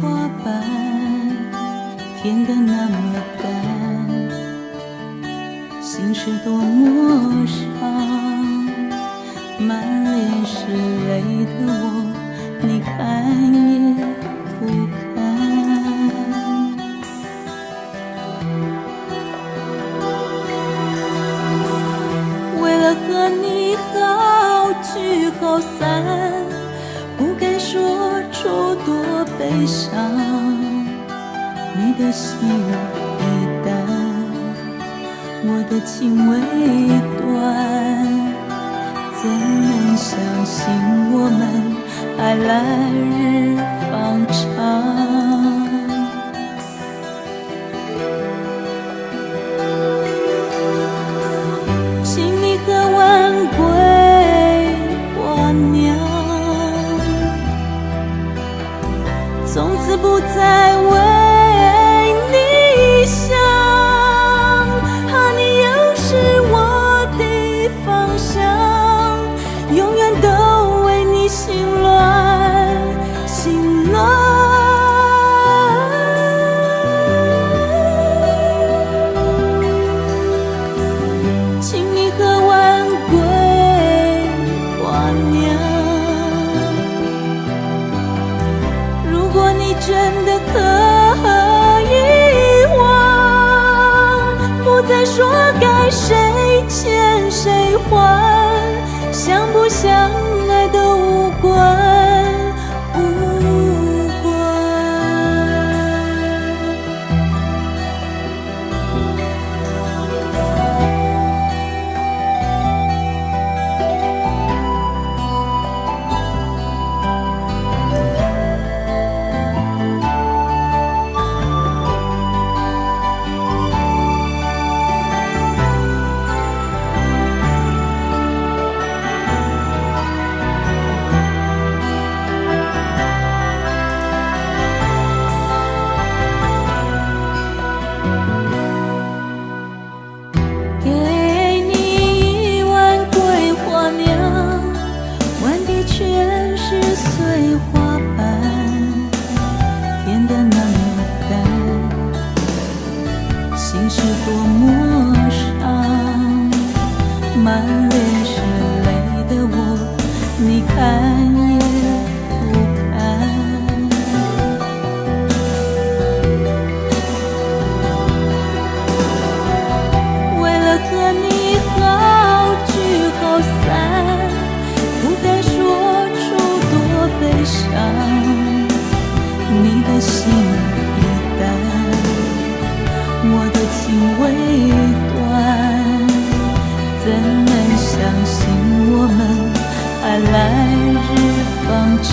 花瓣，甜得那么淡，心是多么伤，满脸是泪的我，你看也不看。为了和你好聚好散，不敢说出多悲伤，你的心已淡，我的情未断，怎能相信我们还来日方长？请你喝完桂花酿，从此不再为你想，你又是我的方向，永远都为你心乱心乱。请你喝完桂花酿，如果你真的可以忘，不再说该谁欠谁还，相不相爱都无关无关。碎花瓣，甜得那么淡，心是多么伤，满脸是泪的我，你看也不看。为了和你好聚好散，不敢说悲伤，你的心已淡，我的情未断，怎能相信我们还来日方长？